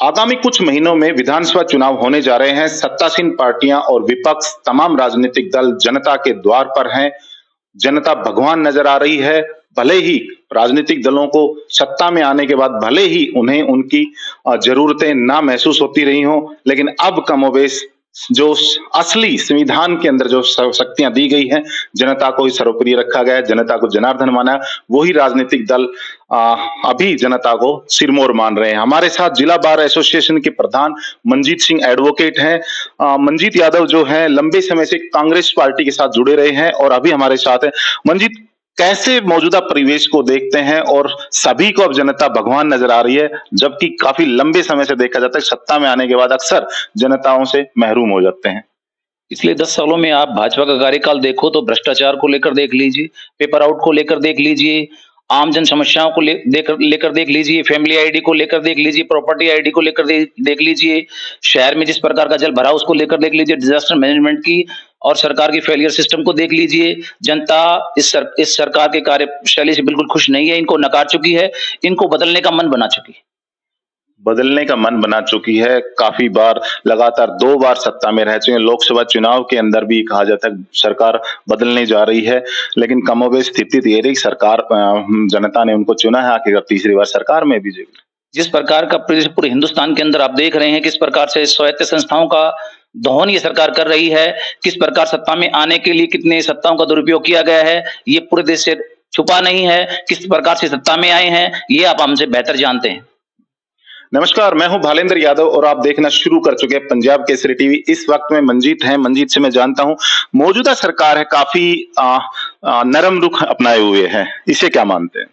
आगामी कुछ महीनों में विधानसभा चुनाव होने जा रहे हैं। सत्तासीन पार्टियां और विपक्ष तमाम राजनीतिक दल जनता के द्वार पर हैं। जनता भगवान नजर आ रही है। भले ही राजनीतिक दलों को सत्ता में आने के बाद भले ही उन्हें उनकी जरूरतें ना महसूस होती रही हों, लेकिन अब कमोबेश जो असली संविधान के अंदर जो शक्तियां दी गई हैं, जनता को ही सर्वोपरि रखा गया है, जनता को जनार्दन माना है, वही राजनीतिक दल अभी जनता को सिरमौर मान रहे हैं। हमारे साथ जिला बार एसोसिएशन के प्रधान मंजीत सिंह एडवोकेट हैं। मंजीत यादव जो है लंबे समय से कांग्रेस पार्टी के साथ जुड़े रहे हैं और अभी हमारे साथ है। मंजीत, कैसे मौजूदा परिवेश को देखते हैं और सभी को अब जनता भगवान नजर आ रही है, जबकि काफी लंबे समय से देखा जाता है सत्ता में आने के बाद अक्सर जनताओं से महरूम हो जाते हैं। पिछले 10 सालों में आप भाजपा का कार्यकाल देखो तो भ्रष्टाचार को लेकर देख लीजिए, पेपर आउट को लेकर देख लीजिए, आम जन समस्याओं को लेकर देख लीजिए, फैमिली आईडी को लेकर देख लीजिए, प्रॉपर्टी आईडी को लेकर देख लीजिए, शहर में जिस प्रकार का जल भरा उसको लेकर देख लीजिए, डिजास्टर मैनेजमेंट की और सरकार की फेलियर सिस्टम को देख लीजिए। जनता इस सरकार के कार्यशैली से बिल्कुल खुश नहीं है, इनको नकार चुकी है, इनको बदलने का मन बना चुकी है। बदलने का मन बना चुकी है। काफी बार लगातार 2 बार सत्ता में रह चुके हैं। लोकसभा चुनाव के अंदर भी कहा जाता है सरकार बदलने जा रही है, लेकिन कमोबेश स्थिति ये रही, सरकार जनता ने उनको चुना है, आखिर तीसरी बार सरकार में भी। जिस प्रकार का पूरे हिंदुस्तान के अंदर आप देख रहे हैं किस प्रकार से स्वायत्त संस्थाओं का दोहन ये सरकार कर रही है, किस प्रकार सत्ता में आने के लिए कितने सत्ताओं का दुरुपयोग किया गया है, ये पूरे देश से छुपा नहीं है। किस प्रकार से सत्ता में आए हैं ये आप हमसे बेहतर जानते हैं। नमस्कार, मैं हूं भालेंद्र यादव और आप देखना शुरू कर चुके हैं पंजाब केसरी टीवी। इस वक्त में मंजीत हैं। मंजीत से मैं जानता हूं मौजूदा सरकार है काफी नरम रुख अपनाए हुए है, इसे क्या मानते हैं?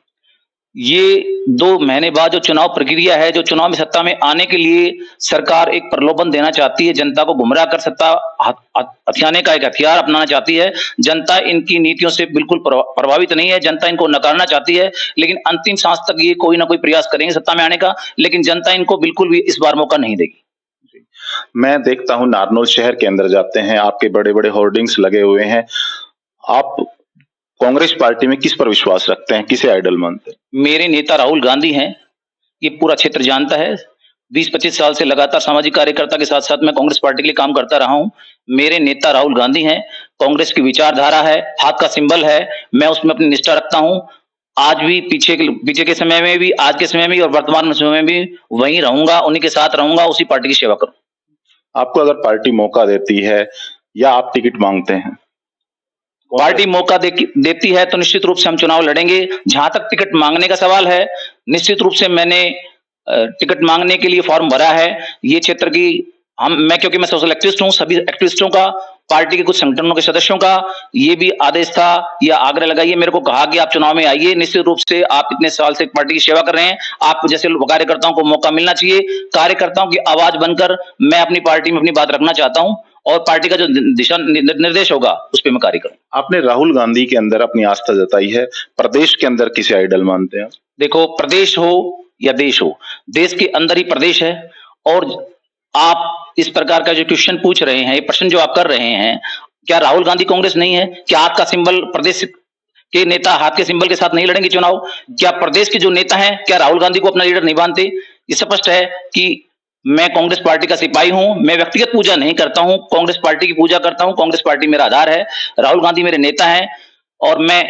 ये 2 महीने बाद जो चुनाव प्रक्रिया है, जो चुनाव में सत्ता में आने के लिए सरकार एक प्रलोभन देना चाहती है, जनता को गुमराह कर सत्ता हथियाने का एक हथियार अपनाना चाहती है। जनता इनकी नीतियों से बिल्कुल प्रभावित नहीं है, जनता इनको नकारना चाहती है, लेकिन अंतिम सांस तक ये कोई ना कोई प्रयास करेंगे सत्ता में आने का, लेकिन जनता इनको बिल्कुल भी इस बार मौका नहीं देगी। मैं देखता हूं नारनौल शहर के अंदर जाते हैं, आपके बड़े बड़े होर्डिंग्स लगे हुए हैं। आप कांग्रेस पार्टी में किस पर विश्वास रखते हैं, किसे आइडल मानते हैं? मेरे नेता राहुल गांधी हैं, ये पूरा क्षेत्र जानता है। 20-25 साल से लगातार सामाजिक कार्यकर्ता के साथ साथ मैं कांग्रेस पार्टी के लिए काम करता रहा हूं। मेरे नेता राहुल गांधी हैं, कांग्रेस की विचारधारा है, हाथ का सिंबल है, मैं उसमें अपनी निष्ठा रखता हूं। आज भी पीछे के समय में भी, आज के समय में और वर्तमान समय में भी वहीं रहूंगा, उन्हीं के साथ रहूंगा, उसी पार्टी की सेवा करूंगा। आपको अगर पार्टी मौका देती है या आप टिकट मांगते हैं? पार्टी मौका देती है तो निश्चित रूप से हम चुनाव लड़ेंगे। जहां तक टिकट मांगने का सवाल है, निश्चित रूप से मैंने टिकट मांगने के लिए फॉर्म भरा है। ये क्षेत्र की क्योंकि मैं सोशल एक्टिविस्ट हूं, सभी एक्टिविस्टों का, पार्टी के कुछ संगठनों के सदस्यों का ये भी आदेश था या आग्रह लगाइए मेरे को, कहा कि आप चुनाव में आइए। निश्चित रूप से आप इतने साल से पार्टी की सेवा कर रहे हैं, आप जैसे कार्यकर्ताओं को मौका मिलना चाहिए। कार्यकर्ताओं की आवाज बनकर मैं अपनी पार्टी में अपनी बात रखना चाहता हूं और पार्टी का जो दिशा निर्देश होगा उस पर मैं कार्य करूं। आपने राहुल गांधी के अंदर अपनी आस्था जताई है, प्रदेश के अंदर किसे आइडल मानते हैं? देखो, प्रदेश हो या देश हो, देश के अंदर ही प्रदेश है। और आप इस प्रकार का जो क्वेश्चन पूछ रहे हैं, ये प्रश्न जो आप कर रहे हैं, क्या राहुल गांधी कांग्रेस नहीं है? क्या हाथ का सिंबल प्रदेश के नेता हाथ के सिंबल के साथ नहीं लड़ेंगे चुनाव? क्या प्रदेश के जो नेता हैं क्या राहुल गांधी को अपना लीडर नहीं मानते? ये स्पष्ट है कि मैं कांग्रेस पार्टी का सिपाही हूं, मैं व्यक्तिगत पूजा नहीं करता हूं, कांग्रेस पार्टी की पूजा करता हूं। कांग्रेस पार्टी मेरा आधार है, राहुल गांधी मेरे नेता हैं और मैं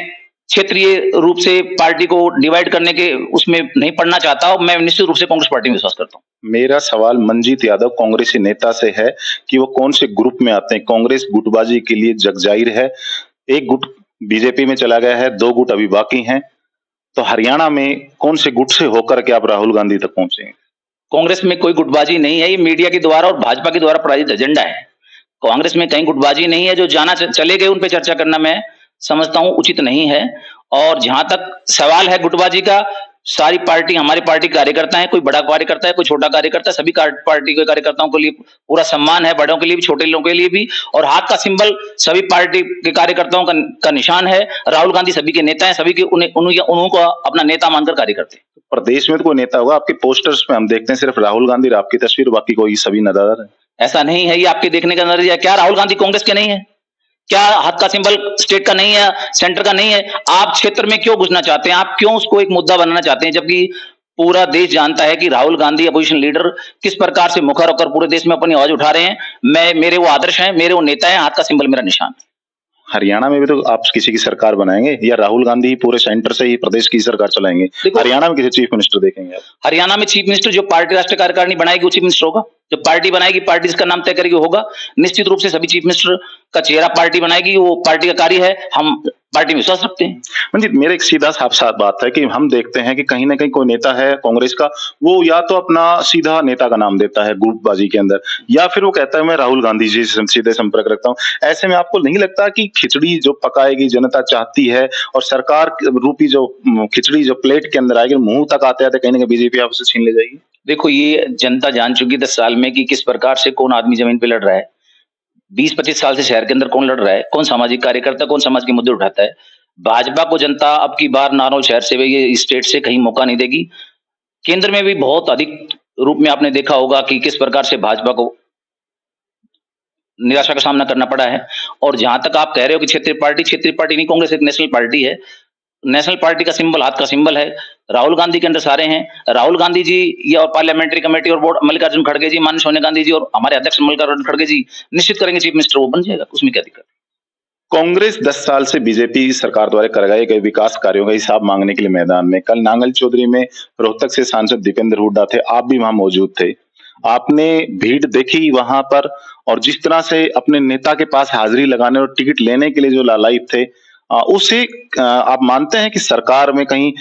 क्षेत्रीय रूप से पार्टी को डिवाइड करने के उसमें नहीं पड़ना चाहता हूं। मैं निश्चित रूप से कांग्रेस पार्टी में विश्वास करता हूं। मेरा सवाल मंजीत यादव कांग्रेसी नेता से है कि वो कौन से ग्रुप में आते हैं। कांग्रेस गुटबाजी के लिए जगजाहिर है, एक गुट बीजेपी में चला गया है, 2 गुट अभी बाकी हैं, तो हरियाणा में कौन से गुट से होकर के आप राहुल गांधी तक पहुंचे? कांग्रेस में कोई गुटबाजी नहीं है, ये मीडिया के द्वारा और भाजपा के द्वारा प्रायोजित एजेंडा है। कांग्रेस में कहीं गुटबाजी नहीं है, जो जाना चले गए उन पे चर्चा करना मैं समझता हूं उचित नहीं है। और जहां तक सवाल है गुटबाजी का, सारी पार्टी हमारी पार्टी कार्यकर्ता है, कोई बड़ा कार्यकर्ता है, कोई छोटा कार्यकर्ता है, सभी पार्टी के कार्यकर्ताओं के लिए पूरा सम्मान है, बड़ों के लिए भी छोटे लोगों के लिए भी। और हाथ का सिंबल सभी पार्टी के कार्यकर्ताओं का निशान है। राहुल गांधी सभी के नेता हैं, सभी के उन्हों को अपना नेता मानकर कार्य करते हैं। प्रदेश में तो कोई नेता होगा, आपके पोस्टर्स में हम देखते हैं सिर्फ राहुल गांधी और आपकी तस्वीर, बाकी कोई सभी नजर है? ऐसा नहीं है, ये आपके देखने का नजरिया। क्या राहुल गांधी कांग्रेस के नहीं है? क्या हाथ का सिंबल स्टेट का नहीं है, सेंटर का नहीं है? आप क्षेत्र में क्यों घुसना चाहते हैं? आप क्यों उसको एक मुद्दा बनाना चाहते हैं, जबकि पूरा देश जानता है कि राहुल गांधी अपोजिशन लीडर किस प्रकार से मुखर होकर पूरे देश में अपनी आवाज उठा रहे हैं। मेरे वो आदर्श हैं, मेरे वो नेता हैं, हाथ का सिंबल मेरा निशान। हरियाणा में भी तो आप किसी की सरकार बनाएंगे या राहुल गांधी ही पूरे सेंटर से ही प्रदेश की सरकार चलाएंगे? हरियाणा में किसी चीफ मिनिस्टर देखेंगे आप? हरियाणा में चीफ मिनिस्टर जो पार्टी राष्ट्रीय कार्यकारिणी बनाएगी वो चीफ मिनिस्टर होगा। जो पार्टी बनाएगी, पार्टी जिसका नाम तय करेगी होगा। निश्चित रूप से सभी चीफ मिनिस्टर का चेहरा पार्टी बनाएगी, वो पार्टी का कार्य है, हम पार्टी में विश्वास रखते हैं। मंजीत, मेरे एक सीधा साफ बात है कि हम देखते हैं कि कहीं ना कहीं कोई नेता है कांग्रेस का, वो या तो अपना सीधा नेता का नाम देता है ग्रुपबाजी के अंदर, या फिर वो कहता है मैं राहुल गांधी जी से सीधे संपर्क रखता हूं। ऐसे में आपको नहीं लगता कि खिचड़ी जो पकाएगी जनता चाहती है और सरकार रूपी जो खिचड़ी जो प्लेट के अंदर आएगी, मुंह तक आते आते कहीं ना कहीं बीजेपी आपसे छीन ले जाएगी? देखो, ये जनता जान चुकी 10 साल में कि किस प्रकार से कौन आदमी जमीन पे लड़ रहा है। 20-25 साल से शहर के अंदर कौन लड़ रहा है, कौन सामाजिक कार्यकर्ता, कौन समाज के मुद्दे उठाता है। भाजपा को जनता अब की बार नारनौल शहर से, ये स्टेट से कहीं मौका नहीं देगी। केंद्र में भी बहुत अधिक रूप में आपने देखा होगा कि किस प्रकार से भाजपा को निराशा का सामना करना पड़ा है। और जहां तक आप कह रहे हो कि क्षेत्रीय पार्टी नहीं, कांग्रेस एक नेशनल पार्टी है। नेशनल पार्टी का सिंबल हाथ का सिंबल है। राहुल गांधी के अंदर सारे हैं। राहुल गांधी जी या पार्लियामेंट्री कमेटी और बोर्ड मल्लिकार्जुन खड़गे जी, माननीय सोनिया गांधी जी और हमारे अध्यक्ष मल्लिकार्जुन खड़गे जी निश्चित करेंगे चीफ मिनिस्टर, वो बन जाएगा, उसमें क्या दिक्कत? कांग्रेस 10 साल से बीजेपी सरकार द्वारा कराए गए विकास कार्यों का हिसाब मांगने के लिए मैदान में। कल नांगल चौधरी में रोहतक से सांसद दीपेंद्र हुड्डा थे, आप भी वहां मौजूद थे। आपने भीड़ देखी वहां पर, और जिस तरह से अपने नेता के पास हाजिरी लगाने और टिकट लेने के लिए जो लालायित थे, उससे आप मानते हैं कि सरकार में कहीं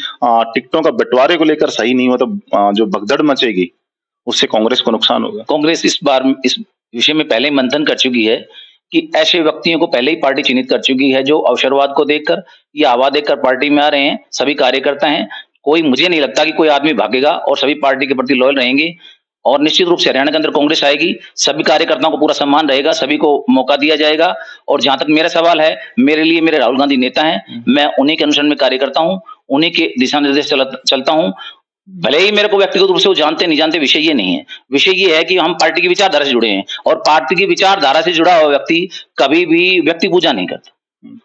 टिकटों का बंटवारे को लेकर सही नहीं हुआ तो जो भगदड़ मचेगी उससे कांग्रेस को नुकसान होगा? कांग्रेस इस बार इस विषय में पहले ही मंथन कर चुकी है कि ऐसे व्यक्तियों को पहले ही पार्टी चिन्हित कर चुकी है जो अवसरवाद को देखकर या हवा देखकर पार्टी में आ रहे हैं। सभी कार्यकर्ता हैं, कोई मुझे नहीं लगता कि कोई आदमी भागेगा और सभी पार्टी के प्रति लॉयल रहेंगे। और निश्चित रूप से हरियाणा के अंदर कांग्रेस आएगी, सभी कार्यकर्ताओं को पूरा सम्मान रहेगा, सभी को मौका दिया जाएगा। और जहां तक मेरा सवाल है, मेरे लिए मेरे राहुल गांधी नेता हैं, मैं उन्हीं के अनुसरण में कार्य करता हूं, उन्हीं के दिशा निर्देश चलता हूं। भले ही मेरे को व्यक्तिगत रूप से वो जानते नहीं जानते, विषय ये नहीं है। विषय ये है कि हम पार्टी की विचारधारा से जुड़े हैं और पार्टी की विचारधारा से जुड़ा हुआ व्यक्ति कभी भी व्यक्ति पूजा नहीं करता।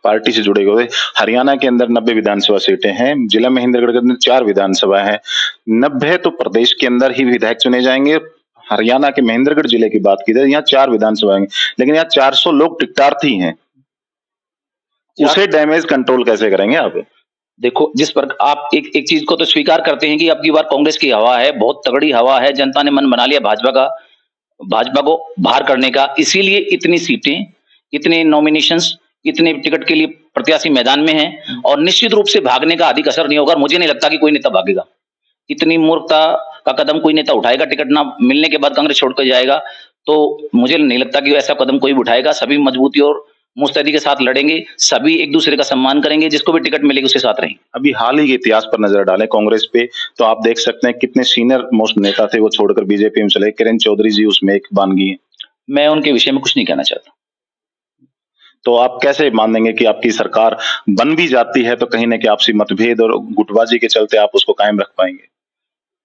पार्टी से जुड़े हुए हरियाणा के अंदर 90 विधानसभा सीटें हैं, जिला महेंद्रगढ़ के अंदर 4 विधानसभा है। 90 तो प्रदेश के अंदर ही विधायक चुने जाएंगे। हरियाणा के महेंद्रगढ़ जिले की बात की जाए, यहाँ 4 विधानसभा हैं, लेकिन यहाँ 400 लोग टिकटार्थी हैं। उसे डैमेज कंट्रोल कैसे करेंगे आप? देखो, जिस पर आप एक चीज को तो स्वीकार करते हैं कि अब की बार कांग्रेस की हवा है, बहुत तगड़ी हवा है, जनता ने मन बना लिया भाजपा को बाहर करने का। इसीलिए इतनी सीटें, इतने नॉमिनेशंस, इतने टिकट के लिए प्रत्याशी मैदान में हैं और निश्चित रूप से भागने का अधिक असर नहीं होगा। मुझे नहीं लगता कि कोई नेता भागेगा। इतनी मूर्खता का कदम कोई नेता उठाएगा, टिकट ना मिलने के बाद कांग्रेस छोड़कर जाएगा, तो मुझे नहीं लगता कि ऐसा कदम कोई उठाएगा। सभी मजबूती और मुस्तैदी के साथ लड़ेंगे, सभी एक दूसरे का सम्मान करेंगे, जिसको भी टिकट मिलेगी उसके साथ रहेंगे। अभी हाल ही के इतिहास पर नजर डालें कांग्रेस पे, तो आप देख सकते हैं कितने सीनियर मोस्ट नेता थे वो छोड़कर बीजेपी में चले। किरण चौधरी जी उसमें एक बानगी है। मैं उनके विषय में कुछ नहीं कहना चाहता। तो आप कैसे मानेंगे कि आपकी सरकार बन भी जाती है तो कहीं ना कहीं आपसी मतभेद और गुटबाजी के चलते आप उसको कायम रख पाएंगे?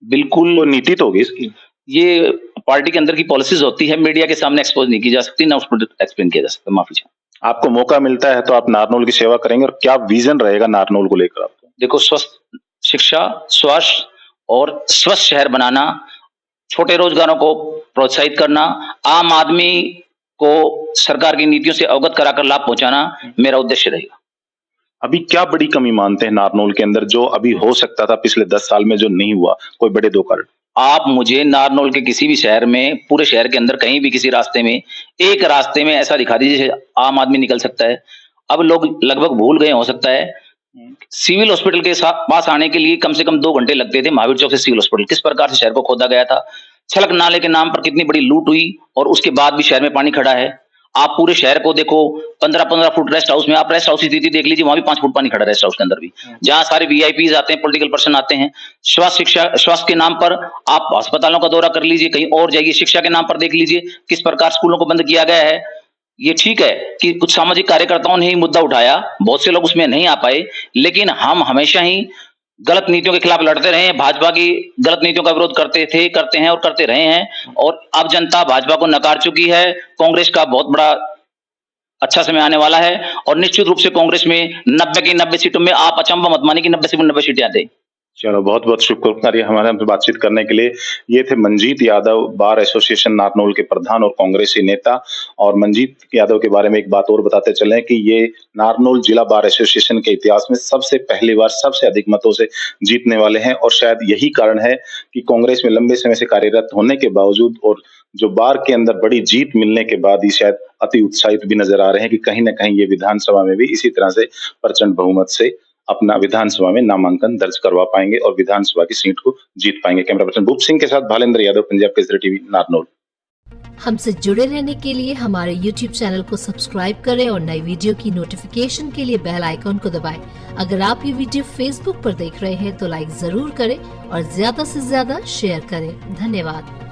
बिल्कुल, तो नीति तो होगी इसकी। ये पार्टी के अंदर की पॉलिसीज होती है, मीडिया के सामने एक्सपोज नहीं की जा सकती, ना उस पर एक्सप्लेन किया जा सकता। माफी चाहूंगा। आपको मौका मिलता है तो आप नारनौल की सेवा करेंगे, और क्या विजन रहेगा नारनौल को लेकर आपको? देखो, स्वस्थ शिक्षा, स्वास्थ्य और स्वस्थ शहर बनाना, छोटे रोजगारों को प्रोत्साहित करना, आम आदमी को सरकार की नीतियों से अवगत कराकर लाभ पहुंचाना मेरा उद्देश्य रहेगा। अभी क्या बड़ी कमी मानते हैं नारनौल के अंदर जो अभी हो सकता था पिछले 10 साल में जो नहीं हुआ? कोई बड़े 2 कारण। आप मुझे नारनौल के किसी भी शहर में, पूरे शहर के अंदर कहीं भी किसी रास्ते में, एक रास्ते में ऐसा दिखा दीजिए आम आदमी निकल सकता है। अब लोग लगभग भूल गए हो सकता है, सिविल हॉस्पिटल के पास आने के लिए कम से कम 2 घंटे लगते थे। महावीर चौक से सिविल हॉस्पिटल, किस प्रकार से शहर को खोदा गया था, छलक नाले के नाम पर कितनी बड़ी लूट हुई, और उसके बाद भी शहर में पानी खड़ा है। आप पूरे शहर को देखो, 15-15 फुट रेस्ट हाउस में, आप रेस्ट हाउस की स्थिति देख लीजिए, वहां भी 5 फुट पानी खड़ा है रेस्ट हाउस के अंदर भी, जहां सारे वीआईपीज आते हैं, पॉलिटिकल पर्सन आते हैं। स्वास्थ्य के नाम पर आप अस्पतालों का दौरा कर लीजिए, कहीं और जाइए, शिक्षा के नाम पर देख लीजिए किस प्रकार स्कूलों को बंद किया गया है। ये ठीक है कि कुछ सामाजिक कार्यकर्ताओं ने ही मुद्दा उठाया, बहुत से लोग उसमें नहीं आ पाए, लेकिन हम हमेशा ही गलत नीतियों के खिलाफ लड़ते रहे हैं। भाजपा की गलत नीतियों का विरोध करते थे, करते हैं और करते रहे हैं, और अब जनता भाजपा को नकार चुकी है। कांग्रेस का बहुत बड़ा अच्छा समय आने वाला है, और निश्चित रूप से कांग्रेस में 90 की 90 सीटों में आप अचंभा मत मानिए कि 90 से 90 सीटें आते। चलो बहुत बहुत शुक्रिया हमारे हमसे बातचीत करने के लिए। ये थे मंजीत यादव, बार एसोसिएशन नारनौल के प्रधान और कांग्रेसी नेता। और मंजीत यादव के बारे में एक बात और बताते चलें कि ये नारनौल जिला बार एसोसिएशन के इतिहास में सबसे पहली बार सबसे अधिक मतों से जीतने वाले हैं। और शायद यही कारण है कि कांग्रेस में लंबे समय से कार्यरत होने के बावजूद और जो बार के अंदर बड़ी जीत मिलने के बाद ही शायद अति उत्साहित भी नजर आ रहे हैं कि कहीं ना कहीं ये विधानसभा में भी इसी तरह से प्रचंड बहुमत से अपना विधानसभा में नामांकन दर्ज करवा पाएंगे और विधानसभा की सीट को जीत पाएंगे। कैमरा पर्सन भूप सिंह के साथ भालेंद्र यादव, पंजाब केसरी टीवी, नारनौल। हमसे जुड़े रहने के लिए हमारे YouTube चैनल को सब्सक्राइब करें और नई वीडियो की नोटिफिकेशन के लिए बेल आइकॉन को दबाएं। अगर आप ये वीडियो Facebook पर देख रहे हैं तो लाइक जरूर करें और ज्यादा से ज्यादा शेयर करें। धन्यवाद।